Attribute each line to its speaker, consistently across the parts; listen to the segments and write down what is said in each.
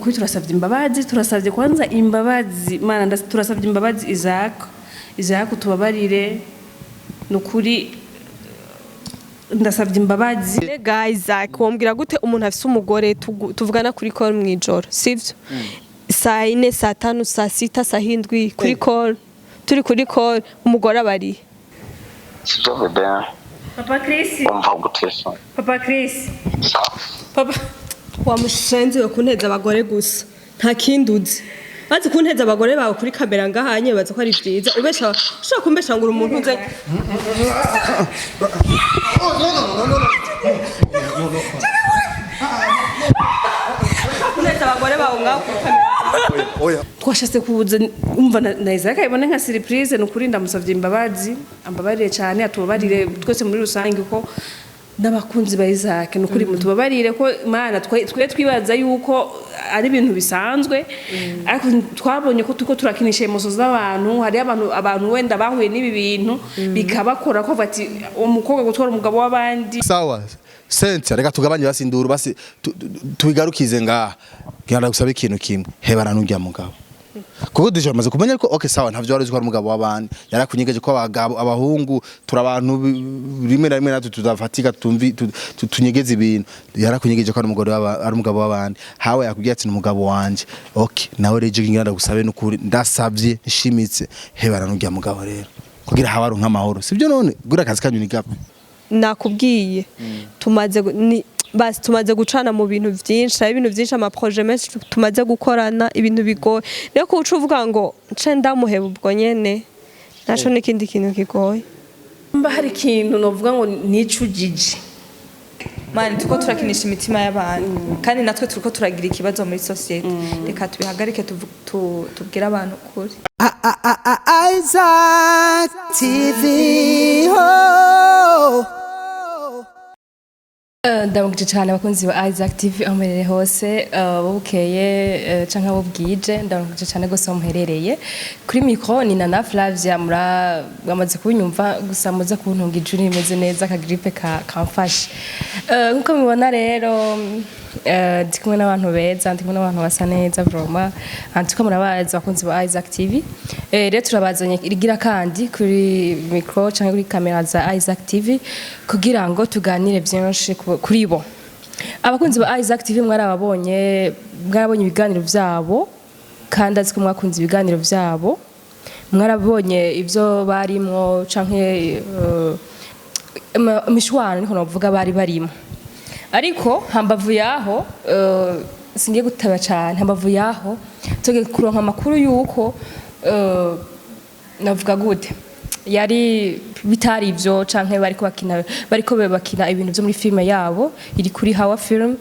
Speaker 1: Kuri turasavye kwanza imbabazi mana turasavye imbabazi izako tubabarire nukuri ndasavye imbabazi.
Speaker 2: Guys, wombwira gute umuntu afise umugore tuvugana kuri call mwijoro sivyo? Saa 4 saa 5 saa 6 saa 7 kuri call turi kuri call umugore abari.
Speaker 3: Sivyo bebe.
Speaker 1: Papa Chris.
Speaker 3: Umva gutesa.
Speaker 1: Papa Chris. Papa
Speaker 2: Wamushenze yo kunteza abagore gusa nta kinduzi. Bazi kunteza abagore bawe kuri kamera ngahanye baza ko ari byiza ubesha ushaka kumbesha ngo umuntu nze. Kunteza abagore bawe ngaho kuri kamera.
Speaker 1: Twashatse kuza umva na Isaac ibone nka surprise nukuri ndamusavye imbabazi ambabarire cyane atubabarire twese muri rusange ko n'abakunzi ba Isaac nukuri mutubabarire ko mana twe twibaza yuko ari ibintu bisanzwe ariko twabonye ko tuko turakinisha emoso z'abantu hari abantu wenda bahuye n'ibi bintu bikabakora ko bati umukobwa gutwara umugabo w'abandi.
Speaker 4: Sawa sente reka tugabanye basinduru basi tubigarukize ngaha genda gusaba ikintu kimwe hebana n'ujya mugabo kuko dije amaze kumenya ko okay sawa ntavyo wari zikora umugabo w'abandi yarakunyegeje ko abagabo abahungu turabantu rimwe na rimwe natwe tudafatika tunyegeza ibintu yarakunyegeje ko ari umugabo w'abandi hawe yakubwiye ati n'umugabo wanje okay nawe reje ngenda gusabe n'ukuri ndasavye nshimitse hebana n'ujya mugabo rero kugira habaru nk'amahoro sivyo none gura akazi kanyu ni gapo
Speaker 2: nakubwiye tumaze gucana mu bintu byinshi ibintu byinshi amaprojet menshi tumaze gukorana ibintu bigoye rero ko ucuvuga ngo nce ndamuheba ubwo nyene naco n'ikindi kintu kigoye
Speaker 1: mba hari ikintu novuga ngo nicujije
Speaker 5: mani tuko turakinisha imitima y'abantu kandi natwe turiko turagira ikibazo muri societe reka tubihagarike tubwira abantu kuri
Speaker 6: Isaac TV ho
Speaker 7: ndabugije cyane abakunzi ba Isaac TV amerere hose bukeye canka bubwije ndabugije cyane gose muherereye kuri micro ni na Flavia bamaze kunyumva gusa muze kuntunga ijuri imeze neza ka gripe kamfashe nkuko mubona rero ndi kumwe n'abantu beza ndi kumwe n'abantu basa neza vraiment antuka murabaza abakunzi ba Isaac TV rero turabazanye irigira kandi kuri micro canke kuri kamera za Isaac TV kugira ngo tuganire byinshi kuri bo abakunzi ba Isaac TV mwarabonye ibiganiro byabo kandi aziko mwakunze ibiganiro byabo mwarabonye ivyo barimo canke mishwana niko navuga bari barimo ariko hambavu yaho singiye gutaba cyane hambavu yaho tuge kuronka amakuru yuko navuga gute yari bitari ivyo canke bariko bakina ibintu byo muri filme yabo iri kuri Hawa film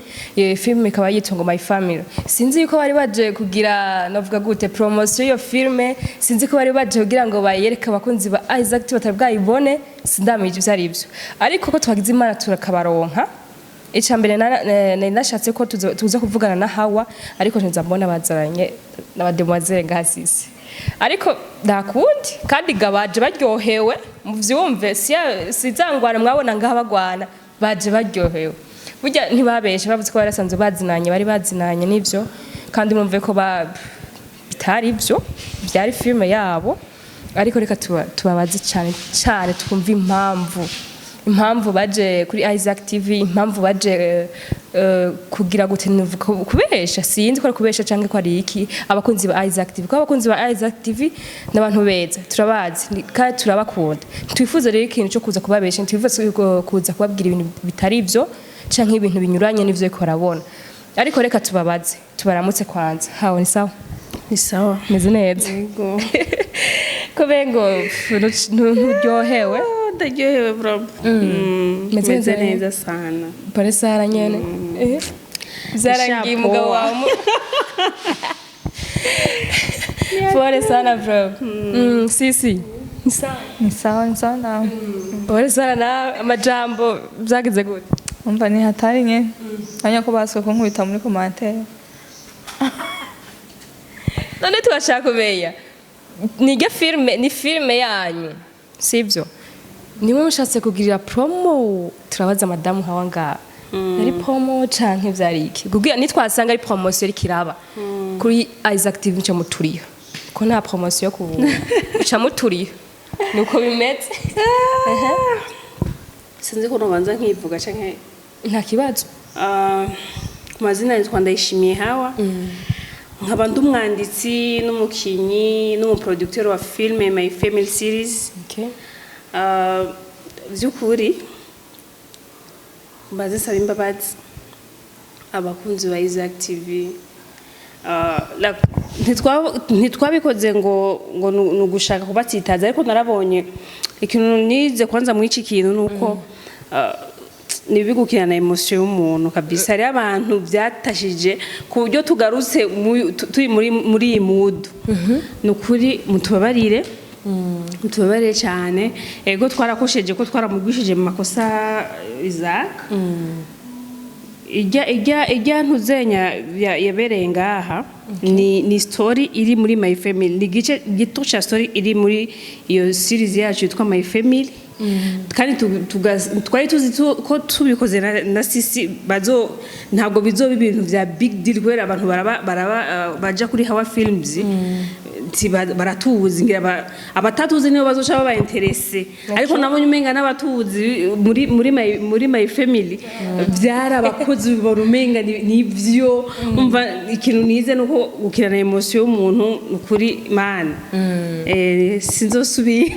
Speaker 7: film ikaba yitwa ngo My Family sinzi yuko bari baje kugira navuga gute promotion yo filme sinzi ko bari baje kugira ngo bayereka abakunzi ba Isaac batabwayibone sindamije byari ivyo ariko ko twagize imana turakabaronka icambere nashatse ko tuza kuvugana na Hawa ariko ntizambona bazaranye n'abademoiselle ngasisi ariko ndakundi kandi gabaje baryohewe muvyumve sizangwana mwabona ngaha bagwana baje baryohewe burya ntibabeshe bavuze ko barasanzwe bari bazinanye nivyo kandi mumve ko bitari ivyo byari filme yabo ariko reka tubabaze cyane twumva impamvu baje kuri Isaac TV impamvu baje kugira gute kubesha sinzi ko kubesha canke ko ari iki abakunzi ba Isaac TV ko abakunzi ba Isaac TV n'abantu beza turabazi kandi turabakunda twifuza rero ikintu cyo kuza kubabesha twifuza kuza kubabwira ibintu bitari ivyo canke ibintu binyuranye n'ivyo ko arabona ariko reka tubabaze tubaramutse kwanza hawo ni sawa meze neza
Speaker 1: yego
Speaker 7: ko bengo nturyohewe
Speaker 1: ndaryohewe bro meze neza sana
Speaker 7: pare sara nyene zarangiye umugabo wawe pare sana bro sisi
Speaker 5: ni sawa na
Speaker 7: pare sana amajambo byagize gute
Speaker 5: umva ni hatari nye anya ko baswe ko nkubita muri commentaire
Speaker 7: none tubashaka kumeya ni filme yanyu sivyo niwe mushatse kugirira promo turabaza madamu Hawa ngaha yari promo canke vyari iki kugira nitwasanga ari promotion iri kiraba kuri Isaac TV nca muturiyo ko nta promotion yo kuvuga nca muturiyo nuko bimeze
Speaker 1: sinzi ko nobanza nkivuga canke
Speaker 7: nta kibazo
Speaker 1: ku mazina nitwa Ndayishimiye Hawa nkaba ndi umwanditsi n'umukinyi n'umuproducteur wa filme My Family Series.
Speaker 7: okay
Speaker 1: Vyukuri mbaze saba imbabazi abakunzi ba Isaac TV ntitwabikoze ngo nugushaka kubatsitaza ariko narabonye ikintu nize kwanza muri iki kintu nuko nibigukirana emotion y'umuntu kabisa hari abantu byatashije ku buryo tugarutse turi muri iyi mood nukuri mutubabarire mutubabarire cyane ego twarakosheje ko twaramugwishije mu makosa Isaac ijya ntuzenya yabereye ngaha ni story iri muri My Family ni gice gito cha story iri muri iyo series yacu yitwa My Family kandi twari tuzi ko tubikoze na sisi ntabwo bizoba ibintu vya big deal kubera abantu baja kuri Hawa Films baratuzi ngira abatatuzi nibo bazoca baba interesse ariko nabonye umenga n'abatuzi muri My Family byarabakozi barumenga nivyo umva ikintu nize nuko gukirana emotion y'umuntu ukuri man sinzosubira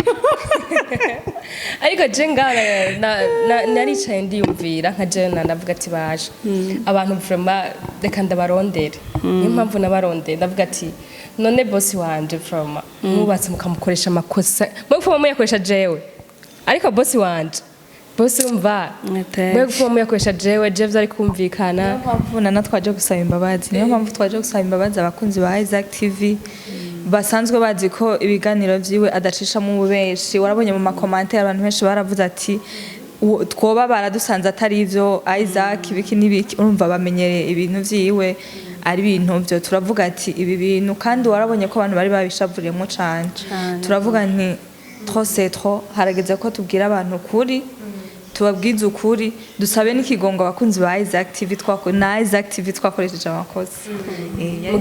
Speaker 7: ariko je ngara naricaye ndiyumvira nka je navuga ati baje abantu vraiment reka ndabarondere niyo mpamvu nabarondere ndavuga ati none boss wanje from mubatse mukamukoresha amakosa mwe muyakoresha jewe ariko boss wanje boss umva mwe muyakoresha jewe je vyari kumvikana
Speaker 5: niyo mpamvu nana twaje gusaba imbabazi niyo mpamvu twaje gusaba imbabazi abakunzi ba Isaac TV basanzwe bazi ko ibiganiro vyiwe adacisha mu bubeshi warabonye mu makomantere abantu benshi baravuze ati twoba baradusanze atari ivyo Isaac ibiki nibiki urumva bamenyereye ibintu vyiwe ari ibintu byo turavuga ati ibi bintu kandi warabonye ko abantu bari babishavuriyemo cyane turavuga nti trop c'est trop harageze ko tubwira abantu kuri tubabwize ukuri dusabe n'ikigongo abakunzi ba Isaac TV twakoresheje amakosa
Speaker 7: mu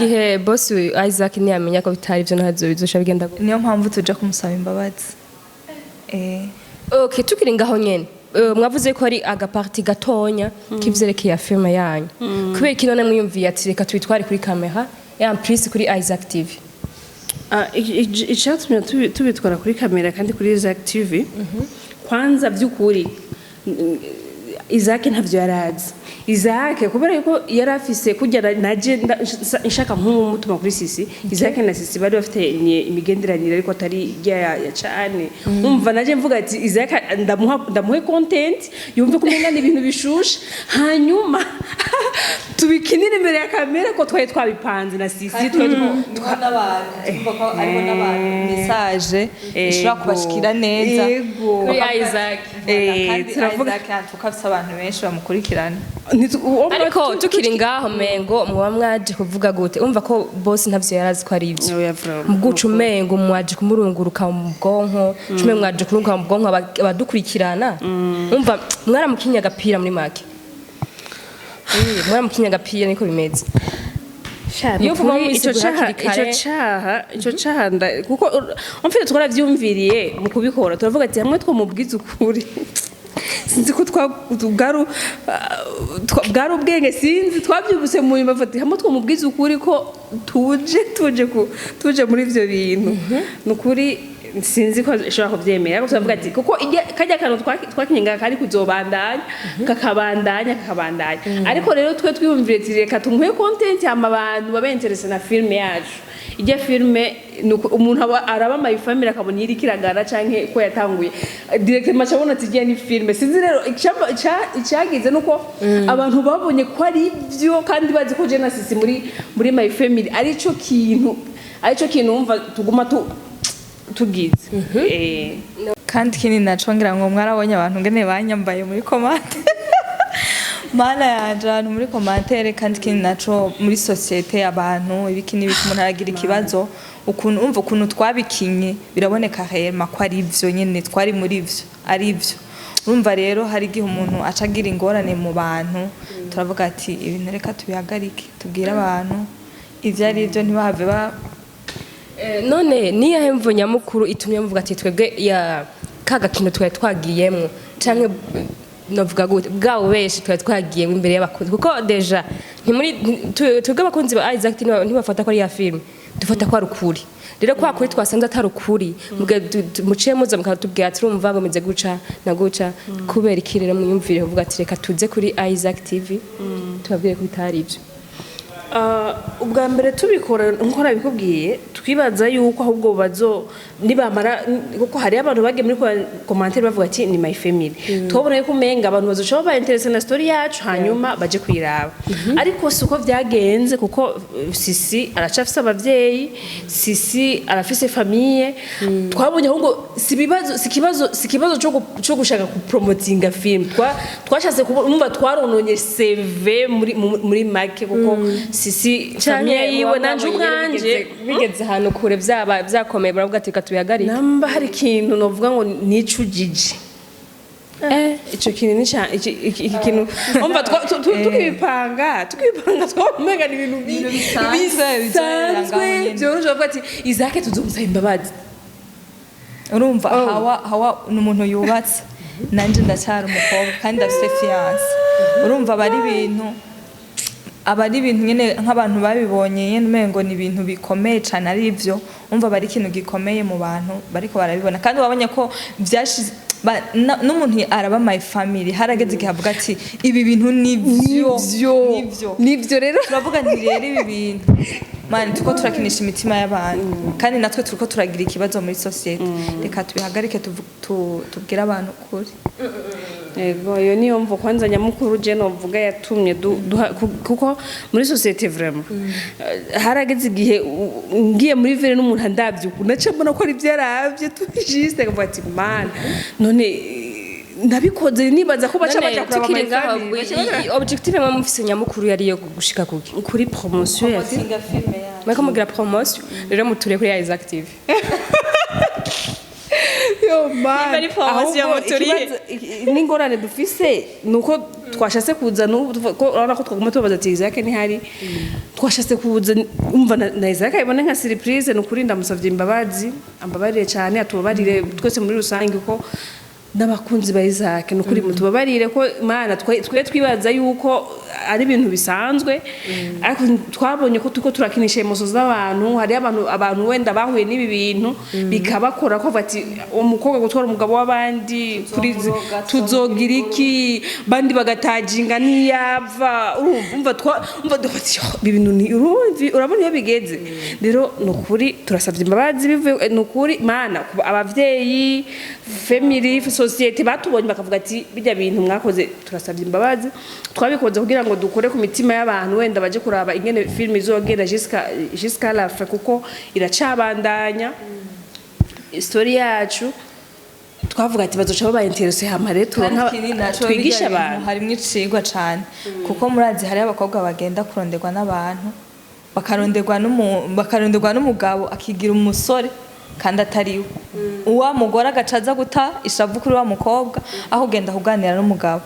Speaker 7: gihe boss Isaac ntiyamenya ko bitari byo ntazo bizosha bigenda
Speaker 5: niyo mpamvu tuje kumusaba imbabazi
Speaker 7: okay tukiri ngaho nyene mwavuze ko ari agaparti gatonya kivyerekeye filme yanyu kubera kino namwe yumviye ati reka tubitware kuri kamera en plus kuri Isaac TV
Speaker 1: icyatumye tubitwara kuri kamera kandi kuri Isaac TV kwanza by'ukuri Isaac ntavyo yarazi Isaac kubera yuko yarafise kujya naje nshaka nk'umutuma kuri sisi Isaac na sisi bari bafite imigenderanire ariko atari ya cyane umva naje mvuga ati Isaac ndamuhe content yumve kumenga ibintu bishusha hanyuma tubikinire imbere ya kamera ko twaye twabipanze na sisi
Speaker 5: ariho n'abantu message ishobora kubashikira neza
Speaker 7: kuri Isaac
Speaker 5: turavuga kandi tukafisa abantu benshi bamukurikirana
Speaker 7: ariko tukiri ngaho mengo muba mwaje kuvuga gute umva ko boss ntavyo yarazi ko ari ivyo muguca umengo mwaje kumurunguruka mu bwonko cume mwaje kurunguruka mu bwonko abadukurikirana umva mwaramukinya agapira muri make mwaramukinya agapira niko bimeze
Speaker 1: ico caha kuko umfite twaravyumviriye mu kubikora turavuga ati hamwe two mubwiza ukuri sinzi ko bwari ubwenge sinzi twabyubuse mu nyuma fati hamwe two mubwiza ukuri ko tuje muri ivyo bintu nukuri sinzi ko ishobora kuvyemera ariko turavuga ati kuko kajya kantu twakinyenga kari kuzobandanya kakabandanya ariko rero twe twiyumvire ati reka tumuhe content y'abantu babe interesse na filme yacu ijya filme umuntu araba My Family akabona iri kiragara canke ko yatanguye directement cyabona ati ni filme sinzi rero icyagize nuko abantu babonye ko ari byo kandi bazi ko Genesis muri My Family arico kintu umva tuguma tugize
Speaker 5: kandi kini nacongera ngo mwarabonye abantu ngene banyambaye muri komante mana yanje abantu muri commentaire kandi kindi naco muri societe y'abantu ibiki n'ibiki umuntu aragira ikibazo ukuntu twabikinye biraboneka hema ko ari ivyo nyene twari muri ivyo ari ivyo urumva rero hari igihe umuntu acagira ingorane mu bantu turavuga ati ibintu reka tubihagarike tubwire abantu ivyo ari byo ntibahave ba
Speaker 7: none niyo hemvo nyamukuru itumye muvuga ati twebwe ya kaga kintu twari twagiyemwo canke novuga gute bwawo benshi twari twagiyemwo imbere y'abakunzi kuko deja twebwe abakunzi ba Isaac ntibafata ko ari ya film dufata ko ari ukuri rero kwa kuri twasanze atari ukuri muciye muza mukatubwira ati urumva bameze guca na guca kubera ikirere mwiyumvire uvuga ati reka tuze kuri Isaac TV tubabwire ko bitari ibyo
Speaker 1: ubwa mbere tubikora nkora bikubwiye twibaza yuko ahubwo bazo nibamara kuko hari abantu bagiye muri commentaire bavuga ati ni my family tubona yuko umenga abantu bazoshobora ba interest na story yacu hanyuma baje kwiraba ariko suko vyagenze kuko Sisi aracafise abavyeyi Sisi arafise famille twabonye ahubwo sikibazo cyo gushaka ku promotinga film twashatse kumva twarononye CV muri make kuko Sisi famille yiwe nanje ubwanje
Speaker 7: bigeze hano kure vyakomeye baravuga ati katubihagarike
Speaker 1: namba hari ikintu novuga ngo nicujije ico kintu ni ikintu umva tukibipanga twamenga ni ibintu bisanzwe byoroshe bavuga ati Isaac tuzomusaba imbabazi
Speaker 5: urumva hawa n'umuntu yubatse nanje ndacyari umukobwa kandi ndafite fiance urumva bari ibintu abari ibintu nyene nk'abantu babibonye nyene umengo ni ibintu bikomeye cyane ari ivyo umva bari ikintu gikomeye mu bantu bariko barabibona kandi babonye ko vyashize n'umuntu araba my family harageze igihe avuga ati ibi bintu nivyo rero turavuga nti rero ibi bintu mani tuko turakinisha imitima y'abantu kandi natwe turiko turagira ikibazo muri societe reka tubihagarike tubwira abantu kuri
Speaker 1: Ego yo niyo mvo kwanza nyamukuru je no vuga yatumye kuko muri societe vraiment harageze igihe ngiye muri vere n'umuntu ndavyuko nace mbona ko ari byaravye tujiste kuvuga ati man none ndabikoze nibaza ko baca baja kuraba
Speaker 7: amafamili objective mwa mufise nyamukuru yari yo gushika
Speaker 1: kuri promotion ya
Speaker 5: film
Speaker 7: mwako mugira promotion rero muture kuri Isaac TV
Speaker 1: yo man n'ingorane dufise nuko twashatse kuza ko urabona ko twaguma tubaza ati Isaac ni hari twashatse kuza umva na Isaac ibone nka surprise nukuri ndamusavye imbabazi ambabarire cyane atubabarire twese muri rusange ko n'abakunzi ba Isaac nukuri mutubabarire ko mana twibaza yuko ari ibintu bisanzwe ariko twabonye ko tuko turakinisha emoso z'abantu hari abantu wenda bahuye n'ibi bintu bikabakora ko bati umukobwa gutwara umugabo w'abandi kuri tuzogira iki bandi bagatajinga niyava umva ibintu urabona iyo bigeze rero nukuri turasavye imbabazi bivuye nukuri mana abavyeyi family societe batubonye bakavuga ati bijya bintu mwakoze turasavye imbabazi twabikoze kugira ngo dukore ku mitima y'abantu wenda baje kuraba ingene film izogenda jusqu'à la fin kuko iracabandanya story yacu twavuga ati bazoca baba interesse hamare twigisha abantu
Speaker 5: harimwe icigwa cyane kuko murazi hari abakobwa bagenda kuronderwa n'abantu bakaronderwa n'umugabo akigira umusore kandi atariwe uwa mugore agacaza guta ishavu kuri wa mukobwa aho genda kuganira n'umugabo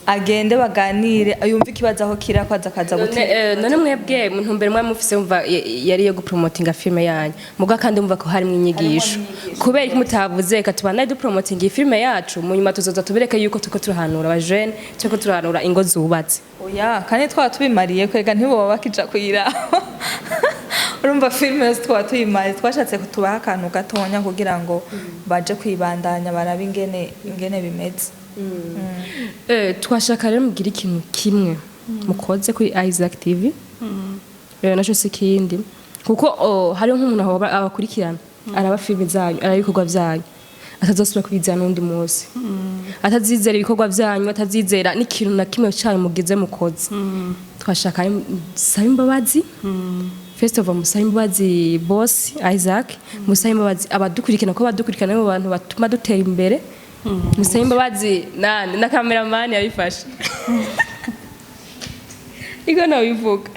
Speaker 5: agende baganire ayumva ikibazo aho kira kwaza kaza gute
Speaker 7: none mwebwe mu ntumbero mwa mufise umva yari yo gupromotinga filme yanyu muga kandi umva ko hari mwinyigisho kubera ko mutavuze ka tubana du promoting filme yacu mu nyuma tuzoza tubireke yuko tuko turahanura aba jeune cyoko turahanura ingo zubatse
Speaker 5: oya kandi twaba tubimariye kwega ntibo bakija kuyira urumva filme twaba tuyimariye twashatse kutubaha akantu gatonya kugira ngo baje kwibandanya barabe ingene bimeze
Speaker 7: twashaka rero mugira ikintu kimwe mukoze kuri Isaac TV naco sikindi kuko hari nk'umuntu abakurikirana araba filme zanyu arabikorwa byanyu atazosubira kubizana n'undi munsi atazizera ibikorwa byanyu atazizera n'ikintu na kimwe cyanyu mugize mukoze twashaka saba imbabazi first of all musaba imbabazi boss Isaac musaba imbabazi abadukurikirana ko badukurikirana mu bantu batuma dutera imbere musaba imbabazi na cameraman yabifashe iko nawe bivuga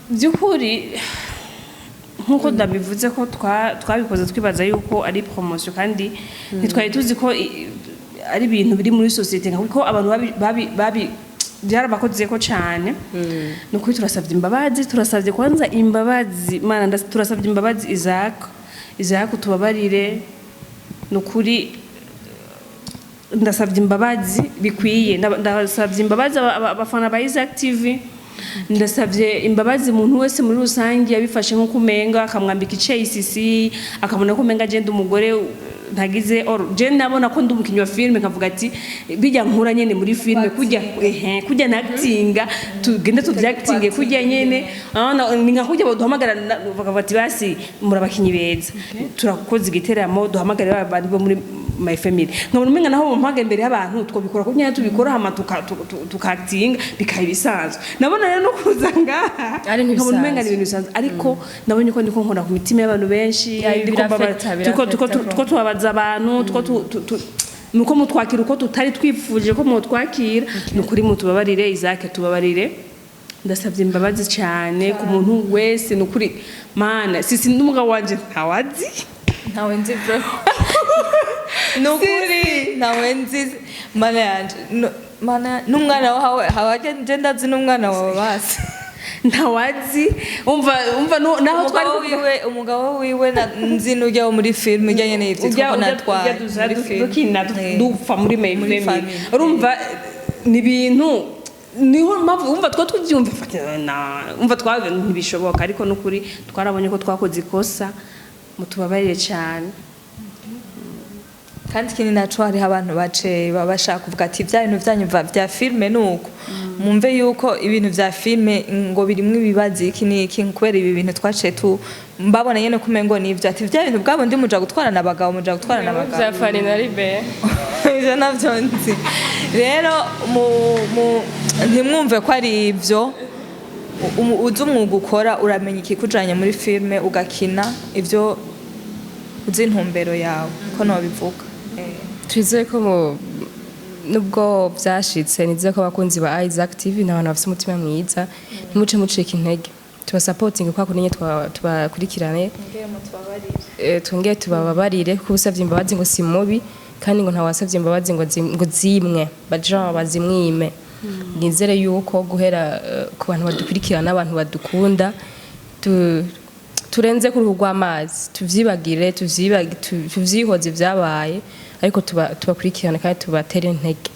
Speaker 1: byukuri nkuko ndabivuze ko twabikoze twibaza yuko ari promotion kandi ntitwari tuzi ko ari ibintu biri muri societe kuko abantu babi byarabakoze ko cyane nukuri turasabye imbabazi turasabye kwanza imbabazi mana turasabye imbabazi Isaac tubabarire nukuri ndasabye imbabazi bikwiye ndasabye imbabazi abafana ba Isaac TV ndasabye imbabazi umuntu wese muri rusangi yabifashe nko kumenga akamwambika iceyisisi akabona ko menga agenda umugore ntagize je nabona ko ndumukinyi wa filme kavuga ati bijya nkura nyene muri filme kujya na actinga tugende tuvyactinge kujya nyene ninga kujya baduhamagara bakavuga ati basi murabakinyi beza turakoze igiteramo duhamagara abandi bo muri my family nkabona umenga naho mpage imbere y'abantu twobikora ko nyine tubikora hama tukactinga bikaye bisanzwe nabona rero no kuzanga nkabona umenga ni ibintu bisanzwe ariko nabonye ko ndiko nkora ku mitima y'abantu benshi tuko tubabaza abantu nuko mutwakira uko tutari twifuje ko mutwakira nukuri mutubabarire Isaac tubabarire ndasabye imbabazi cyane ku muntu wese nukuri mana sisi n'umugabo wanje ntawe nzi bro nukuri nawe nzi mana yanje mana n'umwana wawe hawaje ndazi n'umwana wawe basi
Speaker 5: ntawazi umva naho twari umugabo wiwe nzi n'ujya muri film ijyanye n'ibyo twabona dukina dupfa muri family urumva ni ibintu niho mpamvu umva two tubyumva umva twawe ntibishoboka ariko n'ukuri twarabonye ko twakoze ikosa mutubabarire cyane kandi kini naco hari abantu bace babashaka kuvuga ati bya bintu byanyu bya filme nuko mumve yuko ibintu bya filme ngo birimwe ibibazi iki kubera ibi bintu twace tu mbabona yene kumengo nivyo ati bya bintu bwabo ndi muja gutwara nabagabo muja gutwara nabagabo
Speaker 7: bya farina ribe
Speaker 5: ivyo navyo nzi rero ntimwumve ko ari ivyo uzi umwuga ukora uramenya ikikujanye muri filme ugakina ivyo uzi intumbero yawe ko nobivuga
Speaker 7: twizeye ko nubwo byashitse nizeye ko abakunzi ba Isaac TV n'abantu bafite umutima mwiza ntimuce mucika intege tubasupporting kwa kunenye tubakurikirane twongeye tubababarire ko usavye imbabazi ngo si mubi kandi ngo ntawasavye imbabazi ngo zimwe baja bazimwime nizere yuko guhera ku bantu badukurikirana abantu badukunda turenze ku ruhu rw'amazi tuvyibagire tuvyihoze vyabaye ariko tubakurikirana kandi tubatere intege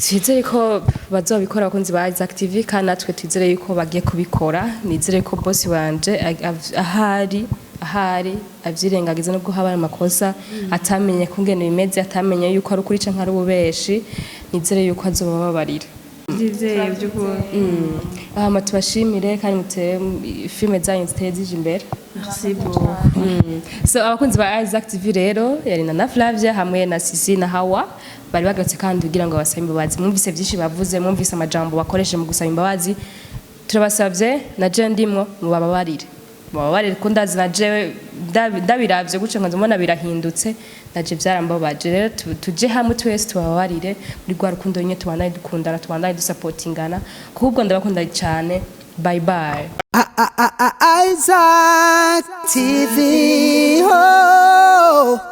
Speaker 7: twizere ko bazobikora abakunzi ba Isaac TV kandi natwe twizere yuko bagiye kubikora nizere ko boss wanje ahari avyirengagiza nubwo haba amakosa atamenye kungene bimeze atamenye yuko ari ukuri canke ari ububeshi nizere yuko azobabarira
Speaker 1: Nizeye by'ukuri
Speaker 7: aha tubashimire kandi mutere filme zanyu zitezije imbere
Speaker 1: merci beaucoup
Speaker 7: so abakunzi ba Isaac TV rero yari na Flavia hamwe na Sisi na Hawa bari bagatse kandi kugira ngo basabe imbabazi mwumvise byinshi bavuze mwumvise amajambo bakoreshe mu gusaba imbabazi turabasavye na je ndimwo mubabarire ko ndazi na je ndabiravye guce ngo mbona birahindutse naje byarambabaje rero tuje hamwe twese tubabarire muri gwa rukundo nyine tubanaye dukundana tubanaye dusupportingana kubwo ndabakunda cyane bye bye
Speaker 6: Isaac TV. Oh.